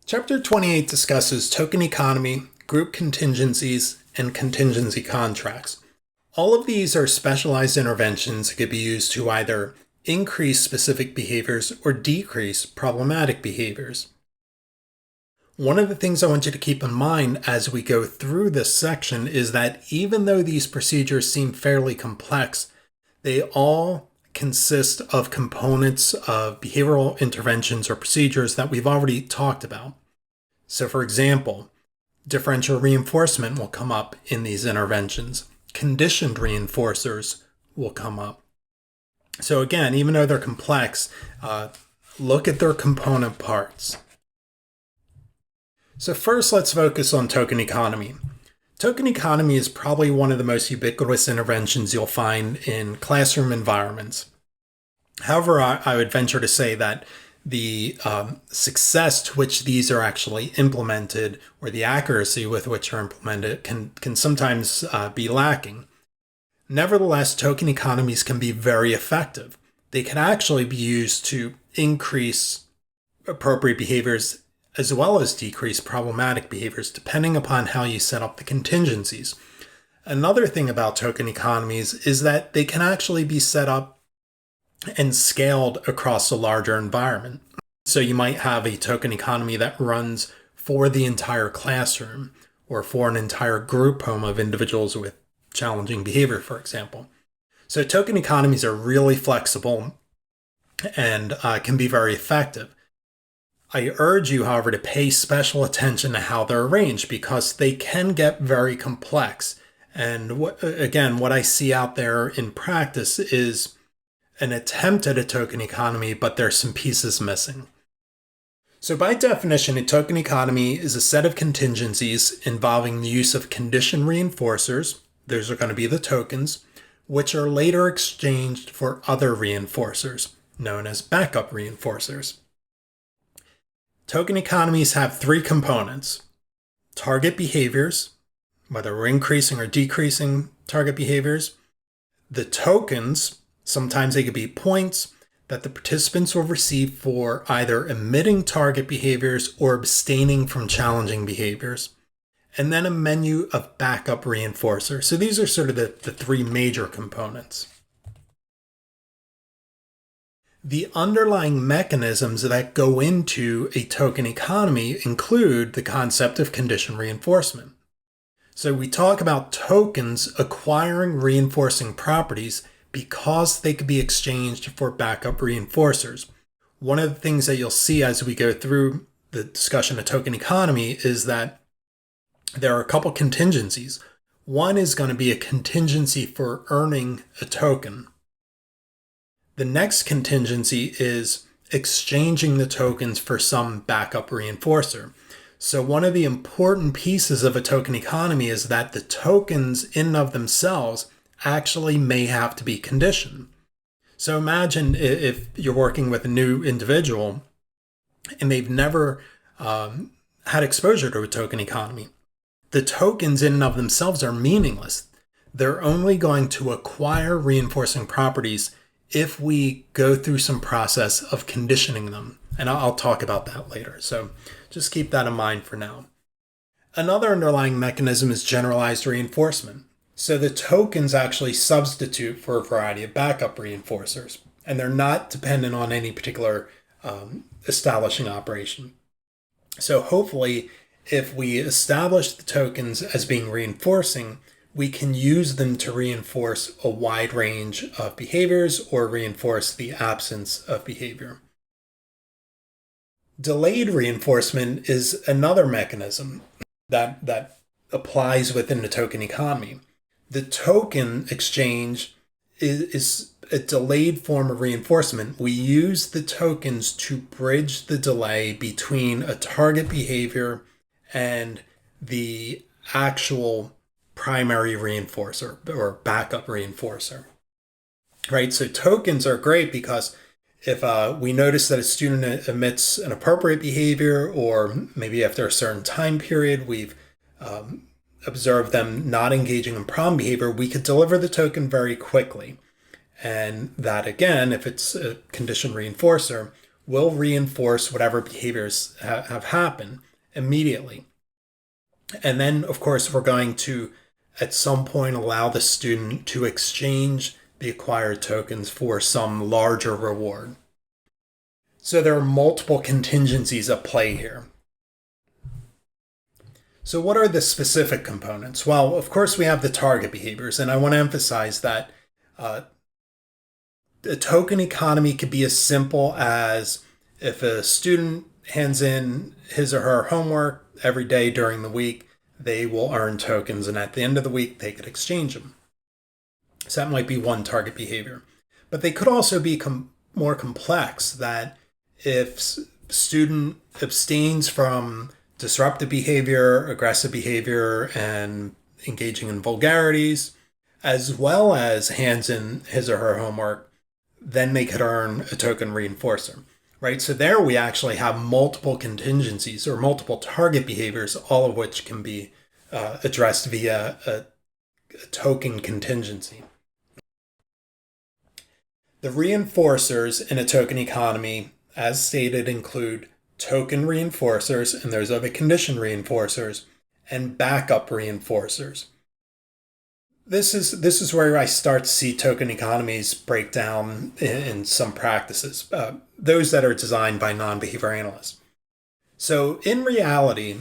Chapter 28 discusses token economy, group contingencies, and contingency contracts. All of these are specialized interventions that could be used to either increase specific behaviors or decrease problematic behaviors. One of the things I want you to keep in mind as we go through this section is that even though these procedures seem fairly complex, they all consist of components of behavioral interventions or procedures that we've already talked about. So for example, differential reinforcement will come up in these interventions. Conditioned reinforcers will come up. So again, even though they're complex, look at their component parts. So first, let's focus on token economy. Token economy is probably one of the most ubiquitous interventions you'll find in classroom environments. However, I would venture to say that the success to which these are actually implemented or the accuracy with which are implemented can sometimes be lacking. Nevertheless, token economies can be very effective. They can actually be used to increase appropriate behaviors as well as decrease problematic behaviors, depending upon how you set up the contingencies. Another thing about token economies is that they can actually be set up and scaled across a larger environment. So you might have a token economy that runs for the entire classroom or for an entire group home of individuals with challenging behavior, for example. So token economies are really flexible and can be very effective. I urge you, however, to pay special attention to how they're arranged because they can get very complex. And what I see out there in practice is an attempt at a token economy, but there's some pieces missing. So by definition, a token economy is a set of contingencies involving the use of condition reinforcers, those are going to be the tokens, which are later exchanged for other reinforcers, known as backup reinforcers. Token economies have three components: target behaviors, whether we're increasing or decreasing target behaviors, the tokens, sometimes they could be points that the participants will receive for either emitting target behaviors or abstaining from challenging behaviors, and then a menu of backup reinforcers. So these are sort of the three major components. The underlying mechanisms that go into a token economy include the concept of condition reinforcement. So we talk about tokens acquiring reinforcing properties because they could be exchanged for backup reinforcers. One of the things that you'll see as we go through the discussion of token economy is that there are a couple contingencies. One is going to be a contingency for earning a token. The next contingency is exchanging the tokens for some backup reinforcer. So one of the important pieces of a token economy is that the tokens in and of themselves actually may have to be conditioned. So imagine if you're working with a new individual and they've never had exposure to a token economy. The tokens in and of themselves are meaningless. They're only going to acquire reinforcing properties if we go through some process of conditioning them. And I'll talk about that later. So just keep that in mind for now. Another underlying mechanism is generalized reinforcement. So the tokens actually substitute for a variety of backup reinforcers, and they're not dependent on any particular establishing operation. So hopefully, if we establish the tokens as being reinforcing, we can use them to reinforce a wide range of behaviors or reinforce the absence of behavior. Delayed reinforcement is another mechanism that applies within the token economy. The token exchange is a delayed form of reinforcement. We use the tokens to bridge the delay between a target behavior and the actual primary reinforcer or backup reinforcer. Right? So tokens are great because if we notice that a student emits an appropriate behavior, or maybe after a certain time period we've observe them not engaging in problem behavior, we could deliver the token very quickly. And that again, if it's a condition reinforcer, will reinforce whatever behaviors have happened immediately. And then, of course, we're going to, at some point, allow the student to exchange the acquired tokens for some larger reward. So there are multiple contingencies at play here. So what are the specific components? Well, of course, we have the target behaviors, and I want to emphasize that the token economy could be as simple as if a student hands in his or her homework every day during the week, they will earn tokens, and at the end of the week, they could exchange them. So that might be one target behavior. But they could also be more complex, that if student abstains from disruptive behavior, aggressive behavior, and engaging in vulgarities, as well as hands in his or her homework, then they could earn a token reinforcer, right? So there we actually have multiple contingencies or multiple target behaviors, all of which can be addressed via a token contingency. The reinforcers in a token economy, as stated, include token reinforcers, and there's other condition reinforcers, and backup reinforcers. This is where I start to see token economies break down in some practices, those that are designed by non-behavior analysts. So in reality,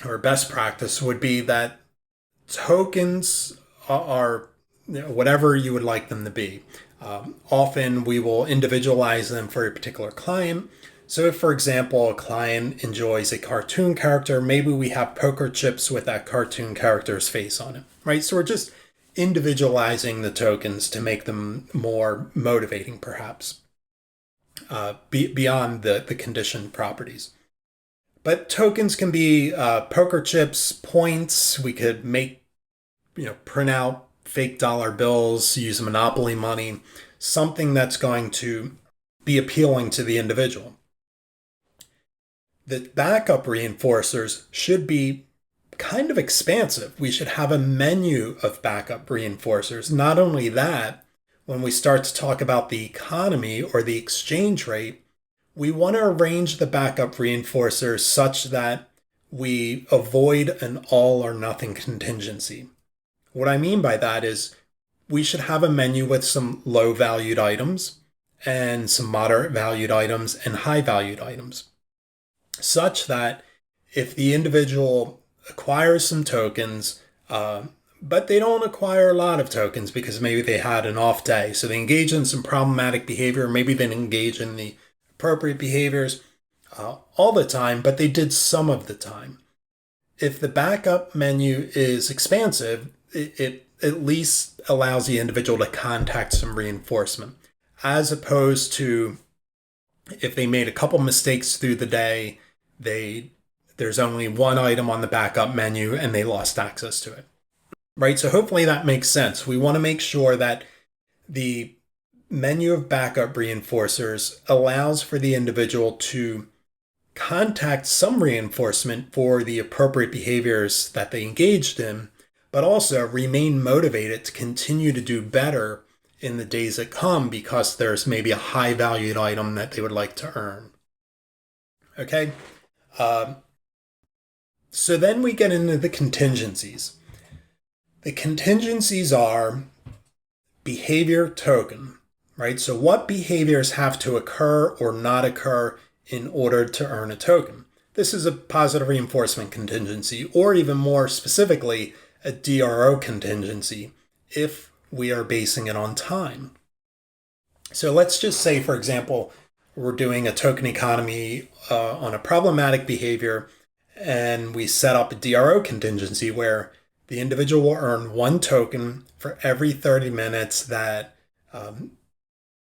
or best practice would be that tokens are whatever you would like them to be. Often we will individualize them for a particular client. So if, for example, a client enjoys a cartoon character, maybe we have poker chips with that cartoon character's face on it, right? So we're just individualizing the tokens to make them more motivating, perhaps, beyond the conditioned properties. But tokens can be poker chips, points. We could print out fake dollar bills, use monopoly money, something that's going to be appealing to the individual. The backup reinforcers should be kind of expansive. We should have a menu of backup reinforcers. Not only that, when we start to talk about the economy or the exchange rate, we want to arrange the backup reinforcers such that we avoid an all or nothing contingency. What I mean by that is we should have a menu with some low valued items and some moderate valued items and high valued items, such that if the individual acquires some tokens, but they don't acquire a lot of tokens because maybe they had an off day, so they engage in some problematic behavior, maybe they engage in the appropriate behaviors all the time, but they did some of the time. If the backup menu is expansive, it at least allows the individual to contact some reinforcement, as opposed to if they made a couple mistakes through the day, there's only one item on the backup menu and they lost access to it, right? So hopefully that makes sense. We want to make sure that the menu of backup reinforcers allows for the individual to contact some reinforcement for the appropriate behaviors that they engaged in, but also remain motivated to continue to do better in the days that come because there's maybe a high valued item that they would like to earn. Okay. So then we get into the contingencies. The contingencies are behavior token, right? So what behaviors have to occur or not occur in order to earn a token? This is a positive reinforcement contingency, or even more specifically, a DRO contingency, if we are basing it on time. So let's just say, for example, we're doing a token economy on a problematic behavior, and we set up a DRO contingency where the individual will earn 1 token for every 30 minutes that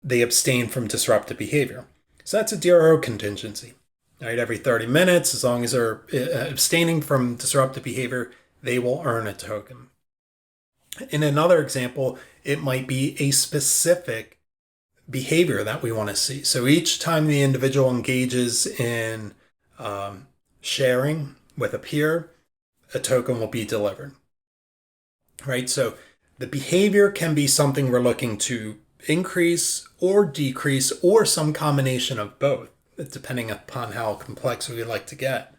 they abstain from disruptive behavior. So that's a DRO contingency. Right? Every 30 minutes, as long as they're abstaining from disruptive behavior, they will earn a token. In another example, it might be a specific behavior that we want to see. So each time the individual engages in sharing with a peer, a token will be delivered. Right? So the behavior can be something we're looking to increase or decrease or some combination of both, depending upon how complex we would like to get.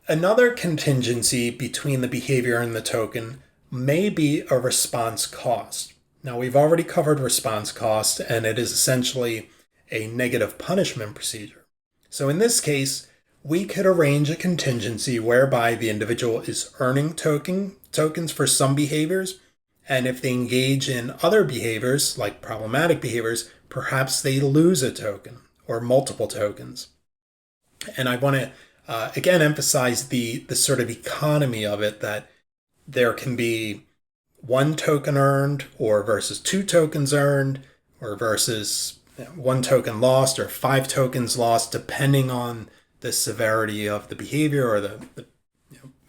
Another contingency between the behavior and the token may be a response cost. Now, we've already covered response cost, and it is essentially a negative punishment procedure. So in this case, we could arrange a contingency whereby the individual is earning tokens for some behaviors, and if they engage in other behaviors, like problematic behaviors, perhaps they lose a token or multiple tokens. And I want to again emphasize the sort of economy of it, that there can be one token earned or versus two tokens earned or versus one token lost or 5 tokens lost, depending on the severity of the behavior or the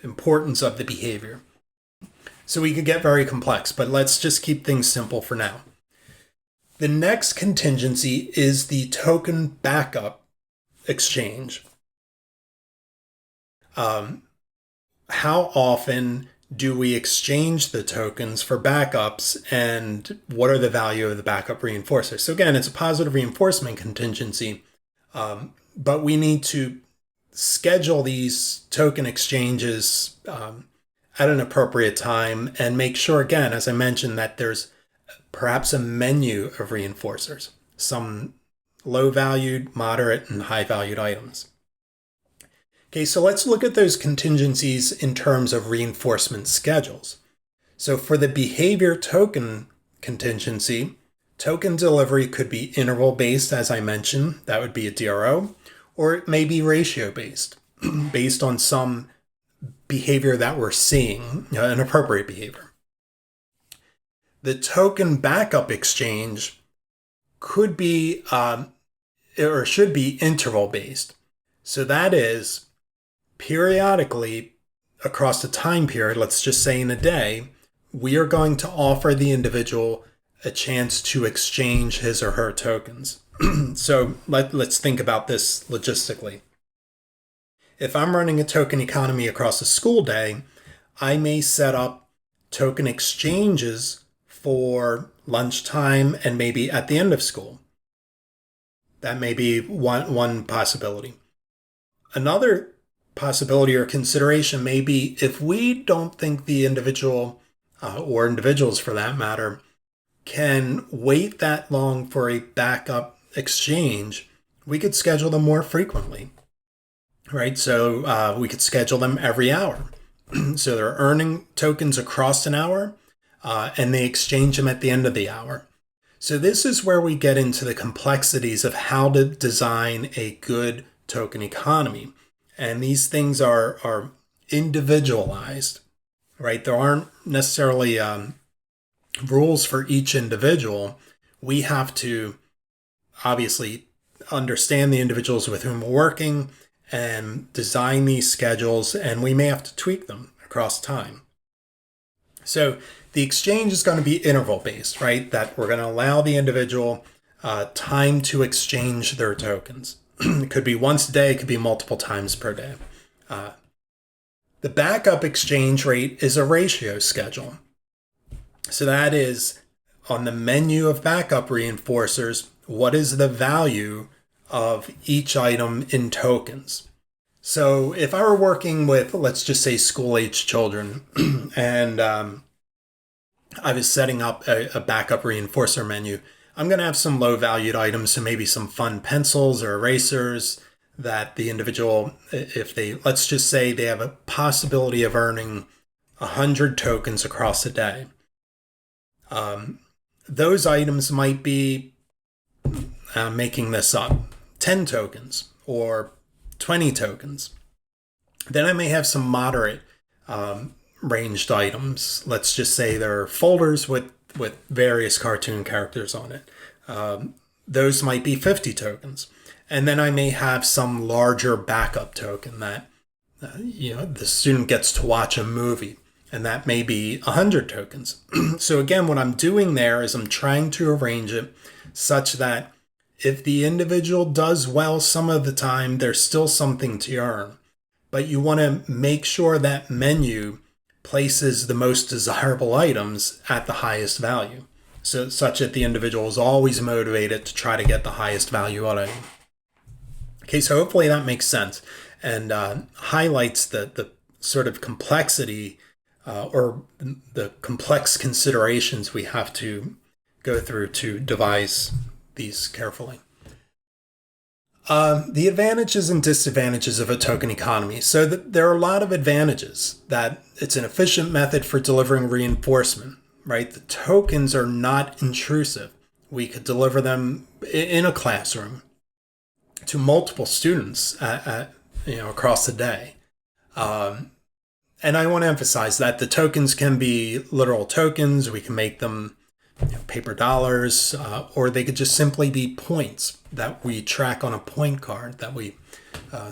importance of the behavior. So we could get very complex, but let's just keep things simple for now. The next contingency is the token backup exchange. How often do we exchange the tokens for backups, and what are the value of the backup reinforcers? So again, it's a positive reinforcement contingency, but we need to schedule these token exchanges at an appropriate time and make sure, again, as I mentioned, that there's perhaps a menu of reinforcers, some low-valued, moderate, and high-valued items. Okay, so let's look at those contingencies in terms of reinforcement schedules. So for the behavior token contingency, token delivery could be interval-based, as I mentioned, that would be a DRO, or it may be ratio-based, based on some behavior that we're seeing, an appropriate behavior. The token backup exchange could be, or should be interval-based. So that is, periodically, across a time period, let's just say in a day, we are going to offer the individual a chance to exchange his or her tokens. So let's think about this logistically. If I'm running a token economy across a school day, I may set up token exchanges for lunchtime and maybe at the end of school. That may be one possibility. Another possibility or consideration may be if we don't think the individual, or individuals for that matter, can wait that long for a backup exchange, we could schedule them more frequently, right? So we could schedule them every hour. So they're earning tokens across an hour, and they exchange them at the end of the hour. So this is where we get into the complexities of how to design a good token economy. And these things are individualized, right? There aren't necessarily rules for each individual. We have to obviously understand the individuals with whom we're working and design these schedules, and we may have to tweak them across time. So the exchange is going to be interval based, right? That we're going to allow the individual time to exchange their tokens. It could be once a day, it could be multiple times per day. The backup exchange rate is a ratio schedule. So that is on the menu of backup reinforcers, what is the value of each item in tokens? So if I were working with, let's just say, school-age children, and I was setting up a backup reinforcer menu, I'm going to have some low-valued items, so maybe some fun pencils or erasers that the individual, if they, let's just say they have a possibility of earning 100 tokens across a day. Those items might be, making this up, 10 tokens or 20 tokens. Then I may have some moderate ranged items. Let's just say there are folders with various cartoon characters on it. Those might be 50 tokens. And then I may have some larger backup token that, the student gets to watch a movie, and that may be 100 tokens. So again, what I'm doing there is I'm trying to arrange it such that if the individual does well some of the time, there's still something to earn. But you want to make sure that menu places the most desirable items at the highest value. such that the individual is always motivated to try to get the highest value out of it. Okay, so hopefully that makes sense and highlights the sort of complexity or the complex considerations we have to go through to devise these carefully. The advantages and disadvantages of a token economy. So there are a lot of advantages: that it's an efficient method for delivering reinforcement, right? The tokens are not intrusive. We could deliver them in a classroom to multiple students across the day. And I want to emphasize that the tokens can be literal tokens. We can make them paper dollars, or they could just simply be points that we track on a point card that we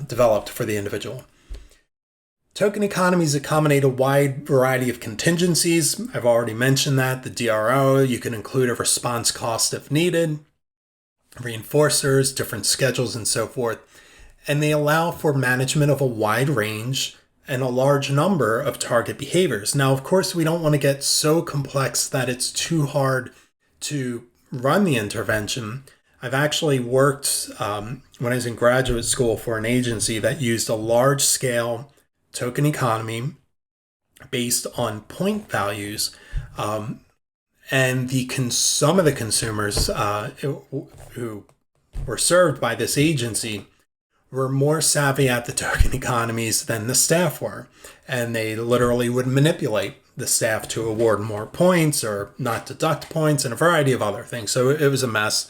developed for the individual. Token economies accommodate a wide variety of contingencies. I've already mentioned that. The DRO, you can include a response cost if needed, reinforcers, different schedules, and so forth. And they allow for management of a wide range and a large number of target behaviors. Now, of course, we don't want to get so complex that it's too hard to run the intervention. I've actually worked when I was in graduate school for an agency that used a large-scale token economy based on point values, and some of the consumers who were served by this agency were more savvy at the token economies than the staff were. And they literally would manipulate the staff to award more points or not deduct points and a variety of other things. So it was a mess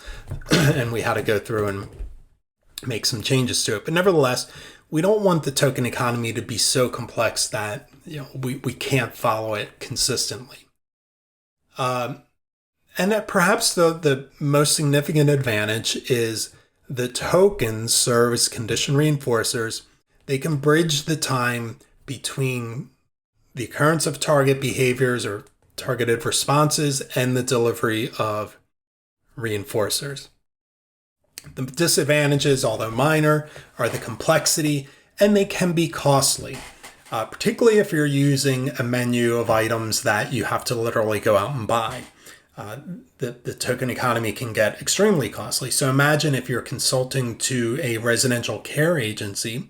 and we had to go through and make some changes to it. But nevertheless, we don't want the token economy to be so complex that we can't follow it consistently. And that perhaps the most significant advantage is the tokens serve as condition reinforcers. They can bridge the time between the occurrence of target behaviors or targeted responses and the delivery of reinforcers. The disadvantages, although minor, are the complexity, and they can be costly, particularly if you're using a menu of items that you have to literally go out and buy. The token economy can get extremely costly. So imagine if you're consulting to a residential care agency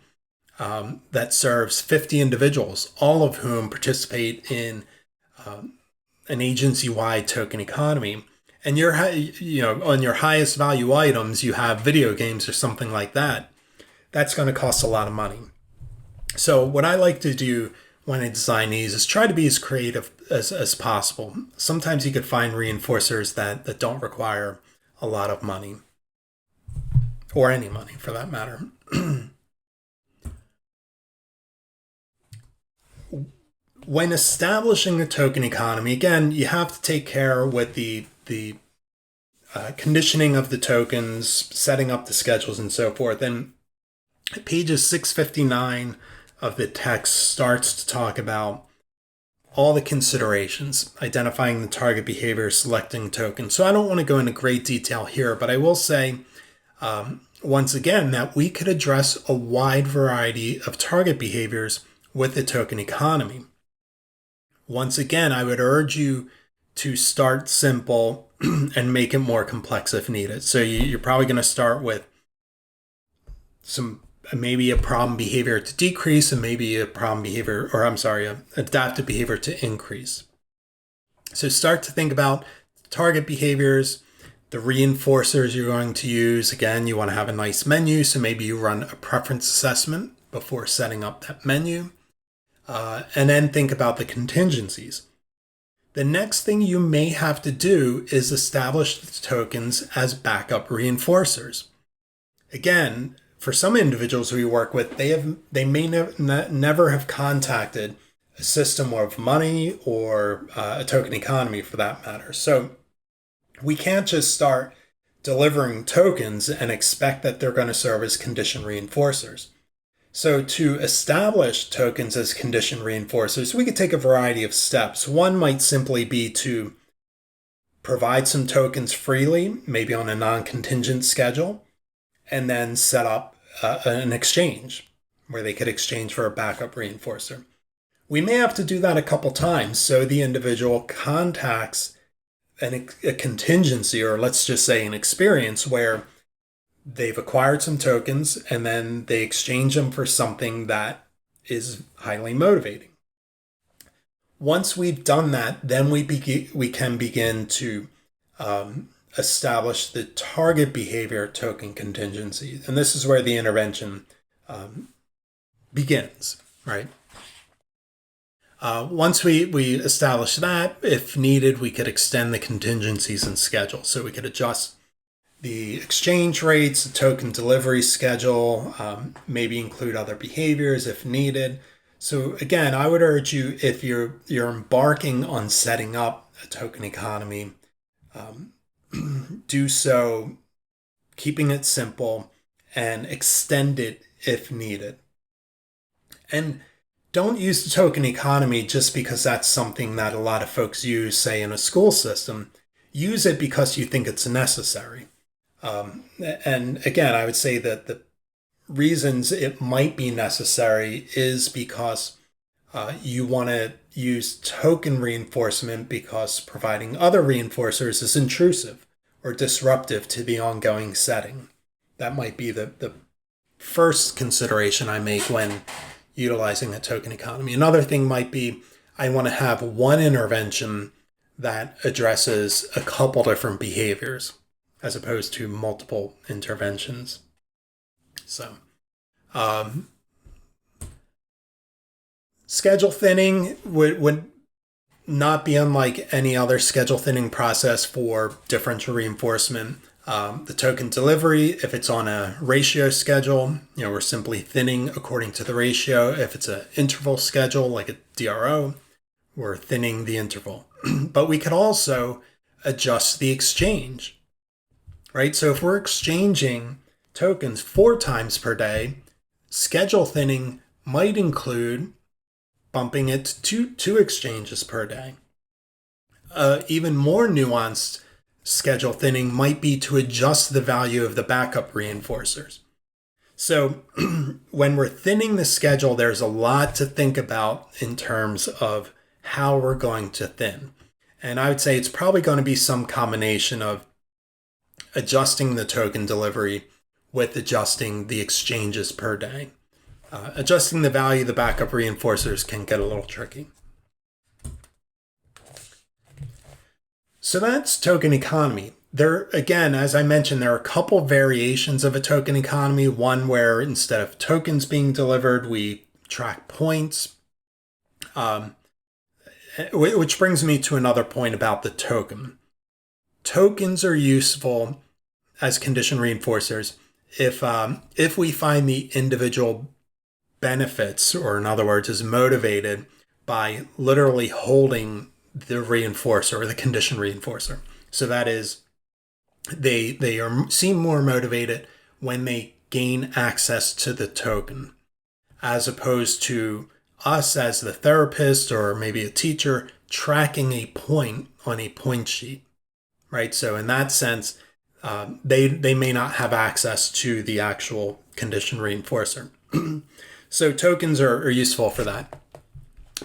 that serves 50 individuals, all of whom participate in an agency-wide token economy. And you're, on your highest value items, you have video games or something like that. That's going to cost a lot of money. So what I like to do when I design these is try to be as creative as possible. Sometimes you could find reinforcers that don't require a lot of money, or any money for that matter. When establishing a token economy, again, you have to take care with the conditioning of the tokens, setting up the schedules, and so forth. And pages 659 of the text starts to talk about all the considerations, identifying the target behavior, selecting tokens. So I don't want to go into great detail here, but I will say once again that we could address a wide variety of target behaviors with the token economy. Once again, I would urge you to start simple and make it more complex if needed. So you're probably going to start with maybe a problem behavior to decrease and maybe a adaptive behavior to increase. So start to think about target behaviors, the reinforcers you're going to use. Again, you want to have a nice menu, so maybe you run a preference assessment before setting up that menu. And then think about the contingencies. The next thing you may have to do is establish the tokens as backup reinforcers. Again, for some individuals we work with, they may never have contacted a system of money or a token economy for that matter. So we can't just start delivering tokens and expect that they're going to serve as condition reinforcers. So to establish tokens as condition reinforcers, we could take a variety of steps. One might simply be to provide some tokens freely, maybe on a non-contingent schedule, and then set up an exchange where they could exchange for a backup reinforcer. We may have to do that a couple times so the individual contacts a contingency, or let's just say an experience where they've acquired some tokens and then they exchange them for something that is highly motivating. Once we've done that, then we can begin to establish the target behavior token contingency. And this is where the intervention begins, right? Once we establish that, if needed, we could extend the contingencies and schedule. So we could adjust the exchange rates, the token delivery schedule, maybe include other behaviors if needed. So again, I would urge you, if you're embarking on setting up a token economy, do so keeping it simple and extend it if needed. And don't use the token economy just because that's something that a lot of folks use, say, in a school system. Use it because you think it's necessary. And again, I would say that the reasons it might be necessary is because you want to use token reinforcement because providing other reinforcers is intrusive or disruptive to the ongoing setting. That might be the first consideration I make when utilizing a token economy. Another thing might be I want to have one intervention that addresses a couple different behaviors as opposed to multiple interventions. So, schedule thinning would not be unlike any other schedule thinning process for differential reinforcement. The token delivery, if it's on a ratio schedule, we're simply thinning according to the ratio. If it's an interval schedule, like a DRO, we're thinning the interval. But we could also adjust the exchange, right? So if we're exchanging tokens 4 times per day, schedule thinning might include bumping it to 2 exchanges per day. Even more nuanced schedule thinning might be to adjust the value of the backup reinforcers. So when we're thinning the schedule, there's a lot to think about in terms of how we're going to thin. And I would say it's probably going to be some combination of adjusting the token delivery with adjusting the exchanges per day. Adjusting the value of the backup reinforcers can get a little tricky. So that's token economy. There, again, as I mentioned, there are a couple variations of a token economy. One where instead of tokens being delivered, we track points. Which brings me to another point about the token. Tokens are useful as condition reinforcers if we find the individual benefits, or in other words, is motivated by literally holding the reinforcer or the condition reinforcer. So that is, they seem more motivated when they gain access to the token, as opposed to us as the therapist or maybe a teacher tracking a point on a point sheet, right? So in that sense, they may not have access to the actual condition reinforcer. So tokens are useful for that.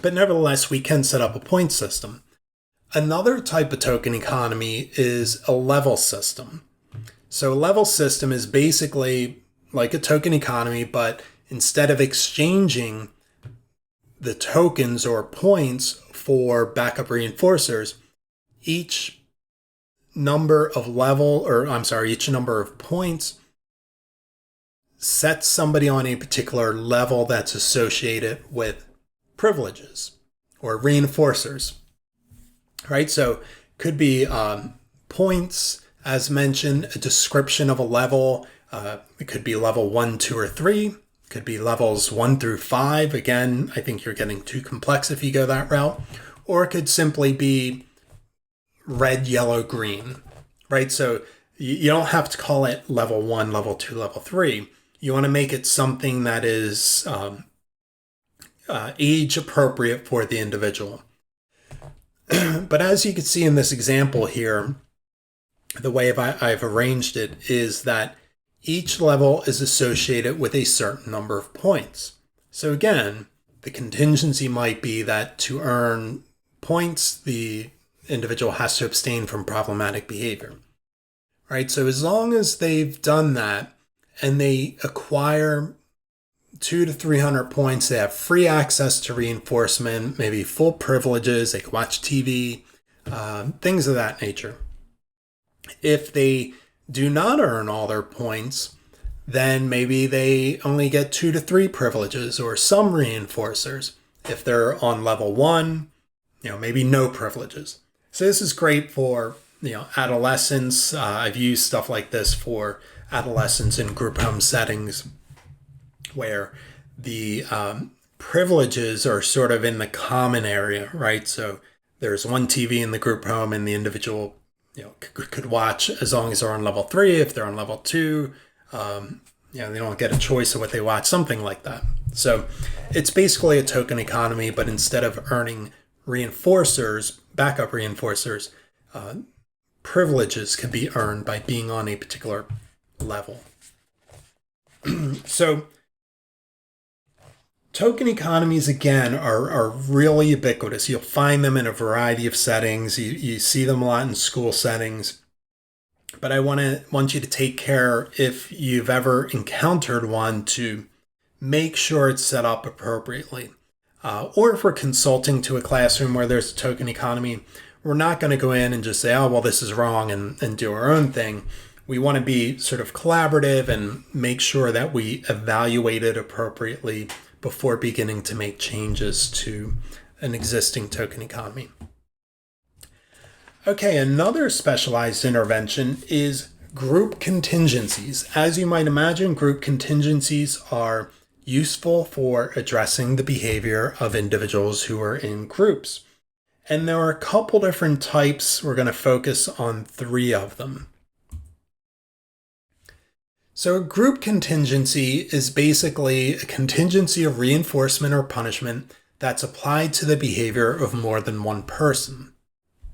But nevertheless, we can set up a point system. Another type of token economy is a level system. So a level system is basically like a token economy, but instead of exchanging the tokens or points for backup reinforcers, each number of points sets somebody on a particular level that's associated with privileges or reinforcers, right? So could be points, as mentioned, a description of a level. It could be level 1, 2, or 3. Could be levels 1 through 5. Again, I think you're getting too complex if you go that route. Or it could simply be red, yellow, green, right? So you don't have to call it level 1, level 2, level 3. You want to make it something that is age appropriate for the individual. But as you can see in this example here, the way I've arranged it is that each level is associated with a certain number of points. So again, the contingency might be that to earn points, the individual has to abstain from problematic behavior. Right? So as long as they've done that and they acquire 200 to 300 points, they have free access to reinforcement, maybe full privileges, they can watch TV, things of that nature. If they do not earn all their points, then maybe they only get 2 to 3 privileges or some reinforcers. If they're on level 1, maybe no privileges. So this is great for, adolescents. I've used stuff like this for adolescents in group home settings where the privileges are sort of in the common area, right? So there's one TV in the group home and the individual could watch as long as they're on level 3. If they're on level 2, they don't get a choice of what they watch, something like that. So it's basically a token economy, but instead of earning reinforcers, backup reinforcers, privileges can be earned by being on a particular level. So token economies, again, are really ubiquitous. You'll find them in a variety of settings. You see them a lot in school settings. But I want you to take care, if you've ever encountered one, to make sure it's set up appropriately. Or if we're consulting to a classroom where there's a token economy, we're not going to go in and just say, oh, well, this is wrong and do our own thing. We want to be sort of collaborative and make sure that we evaluate it appropriately before beginning to make changes to an existing token economy. Okay, another specialized intervention is group contingencies. As you might imagine, group contingencies are useful for addressing the behavior of individuals who are in groups. And there are a couple different types. We're going to focus on 3 of them. So a group contingency is basically a contingency of reinforcement or punishment that's applied to the behavior of more than one person.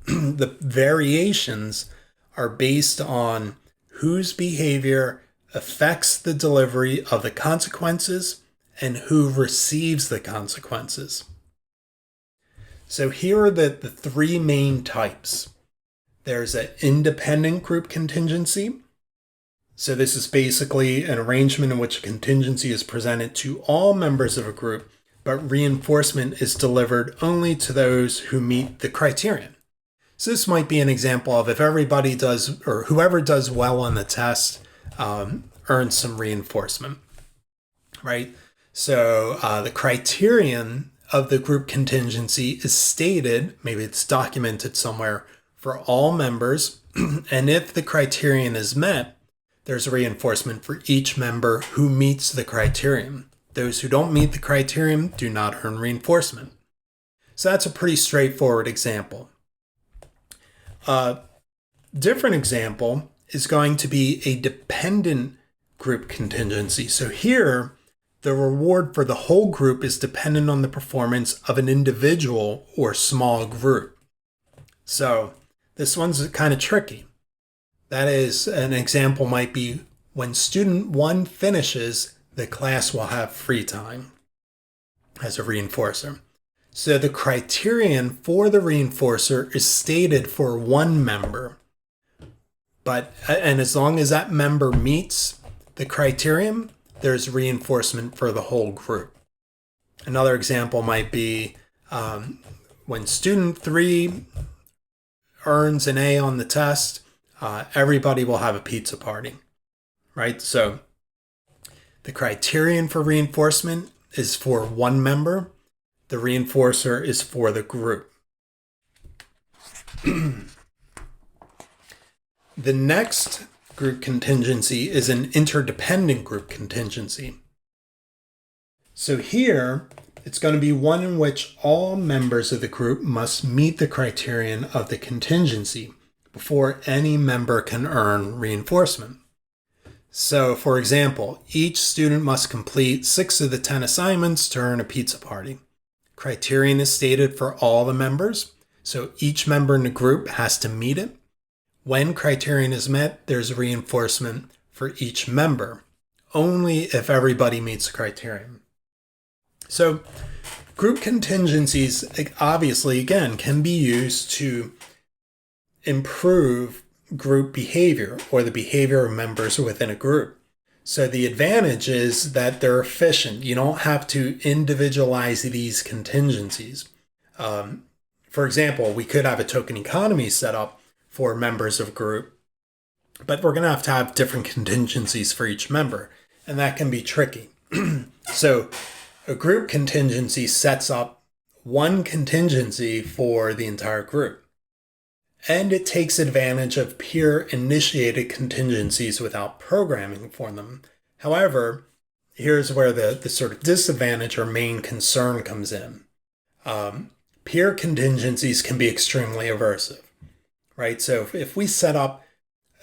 The variations are based on whose behavior affects the delivery of the consequences and who receives the consequences. So here are the 3 main types. There's an independent group contingency. So this is basically an arrangement in which a contingency is presented to all members of a group, but reinforcement is delivered only to those who meet the criterion. So this might be an example of if everybody does, or whoever does well on the test, earns some reinforcement, right? So the criterion of the group contingency is stated, maybe it's documented somewhere, for all members. And if the criterion is met, there's reinforcement for each member who meets the criterion. Those who don't meet the criterion do not earn reinforcement. So that's a pretty straightforward example. A different example is going to be a dependent group contingency. So here, the reward for the whole group is dependent on the performance of an individual or small group. So this one's kind of tricky. That is, an example might be when student 1 finishes, the class will have free time as a reinforcer. So the criterion for the reinforcer is stated for 1 member, and as long as that member meets the criterion, there's reinforcement for the whole group. Another example might be when student 3 earns an A on the test, everybody will have a pizza party, right? So the criterion for reinforcement is for 1 member. The reinforcer is for the group. The next group contingency is an interdependent group contingency. So here, it's going to be one in which all members of the group must meet the criterion of the contingency before any member can earn reinforcement. So, for example, each student must complete 6 of the 10 assignments to earn a pizza party. Criterion is stated for all the members, so each member in the group has to meet it. When criterion is met, there's reinforcement for each member, only if everybody meets the criterion. So group contingencies, obviously, again, can be used to improve group behavior or the behavior of members within a group. So the advantage is that they're efficient. You don't have to individualize these contingencies. For example, we could have a token economy set up for members of a group, but we're going to have different contingencies for each member, and that can be tricky. So a group contingency sets up one contingency for the entire group, and it takes advantage of peer-initiated contingencies without programming for them. However, here's where the sort of disadvantage or main concern comes in. Peer contingencies can be extremely aversive, right? So if we set up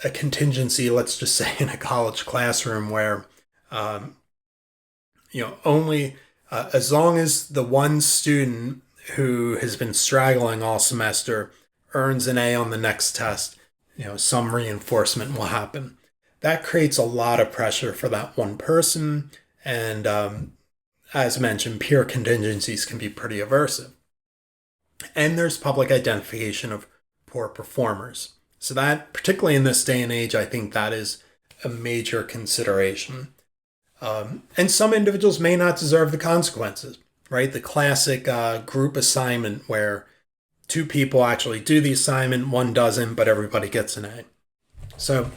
a contingency, let's just say in a college classroom where, only as long as the one student who has been straggling all semester earns an A on the next test, some reinforcement will happen. That creates a lot of pressure for that one person. And as mentioned, peer contingencies can be pretty aversive. And there's public identification of poor performers. So that, particularly in this day and age, I think that is a major consideration. And some individuals may not deserve the consequences, right? The classic group assignment where two people actually do the assignment, one doesn't, but everybody gets an A. So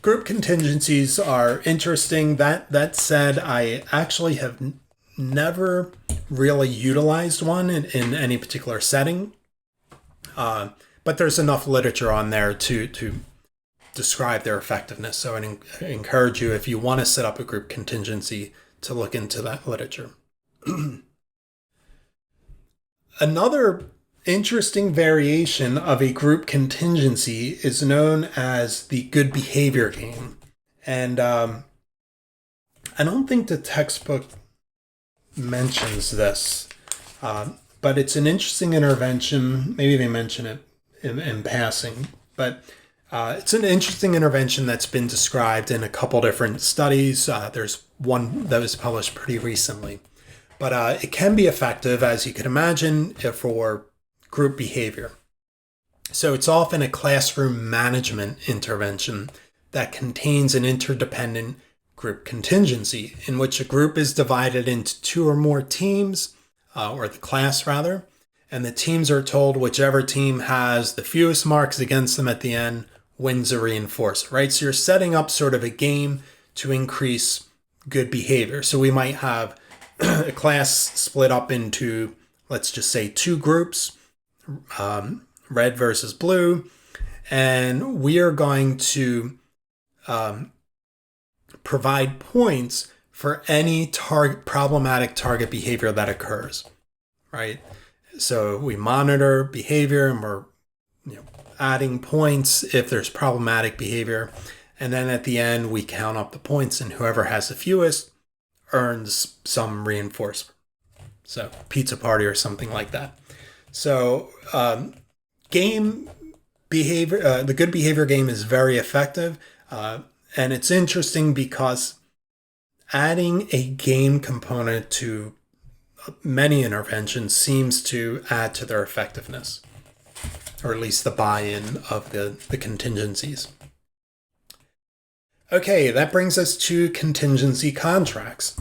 group contingencies are interesting. That said, I actually have never really utilized one in any particular setting. But there's enough literature on there to describe their effectiveness. So I encourage you, if you want to set up a group contingency, to look into that literature. Another interesting variation of a group contingency is known as the good behavior game. And I don't think the textbook mentions this, but it's an interesting intervention. Maybe they mention it in passing, but it's an interesting intervention that's been described in a couple different studies. There's one that was published pretty recently, but it can be effective, as you can imagine, for group behavior. So it's often a classroom management intervention that contains an interdependent group contingency in which a group is divided into two or more teams, or the class rather, and the teams are told whichever team has the fewest marks against them at the end wins a reinforcer, right? So you're setting up sort of a game to increase good behavior. So we might have a class split up into, let's just say, two groups, red versus blue, and we are going to provide points for any problematic target behavior that occurs, right? So we monitor behavior and we're adding points if there's problematic behavior. And then at the end, we count up the points, and whoever has the fewest earns some reinforcement. So pizza party or something like that. So game behavior, the good behavior game is very effective. And it's interesting because adding a game component to many interventions seems to add to their effectiveness, or at least the buy-in of the contingencies. Okay, that brings us to contingency contracts.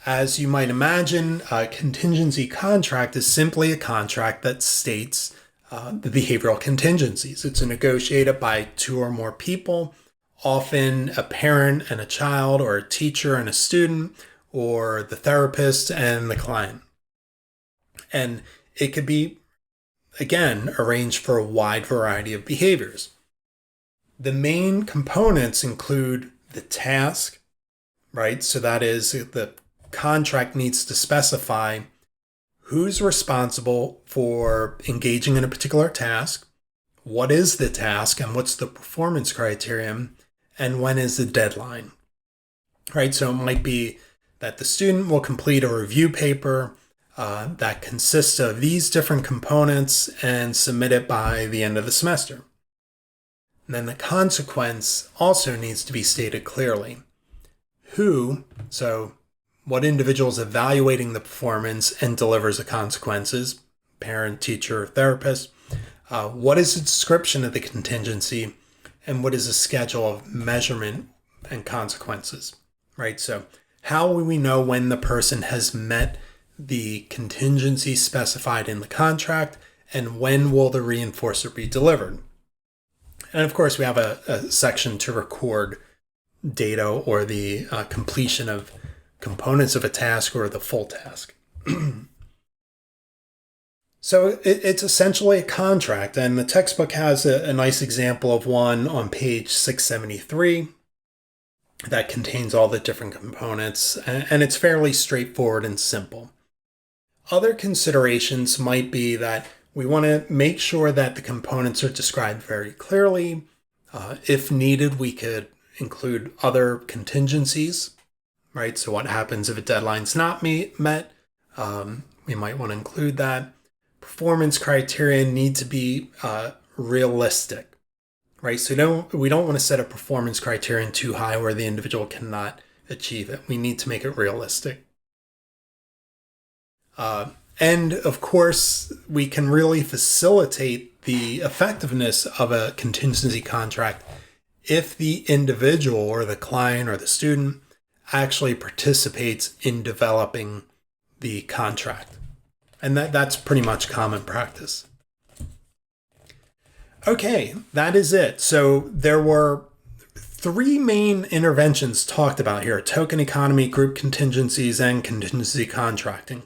As you might imagine, a contingency contract is simply a contract that states the behavioral contingencies. It's negotiated by two or more people, often a parent and a child, or a teacher and a student, or the therapist and the client. And it could be, again, arranged for a wide variety of behaviors. The main components include the task, right? So that is, the contract needs to specify who's responsible for engaging in a particular task, what is the task, and what's the performance criterion, and when is the deadline, right? So it might be that the student will complete a review paper that consists of these different components and submit it by the end of the semester. And then the consequence also needs to be stated clearly. Who, so what individual is evaluating the performance and delivers the consequences, parent, teacher, therapist, What is the description of the contingency, and what is the schedule of measurement and consequences, right? So how will we know when the person has met the contingency specified in the contract, and when will the reinforcer be delivered? And of course, we have a section to record data or the completion of components of a task or the full task. So it's essentially a contract, and the textbook has a nice example of one on page 673 that contains all the different components, and it's fairly straightforward and simple. Other considerations might be that we want to make sure that the components are described very clearly. If needed, we could include other contingencies, right? So what happens if a deadline's not met? We might want to include that. Performance criteria need to be realistic, right? So we don't want to set a performance criterion too high where the individual cannot achieve it. We need to make it realistic. And of course, we can really facilitate the effectiveness of a contingency contract if the individual or the client or the student actually participates in developing the contract. And that's pretty much common practice. Okay, that is it. So there were 3 main interventions talked about here: token economy, group contingencies, and contingency contracting.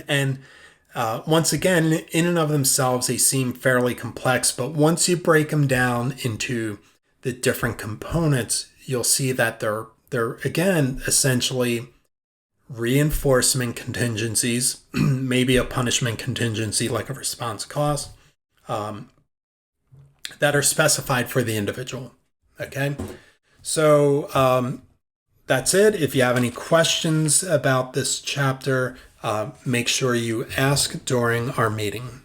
And once again, in and of themselves, they seem fairly complex, but once you break them down into the different components, you'll see that they're again, essentially reinforcement contingencies, maybe a punishment contingency like a response cost, that are specified for the individual. Okay, so that's it. If you have any questions about this chapter, make sure you ask during our meeting.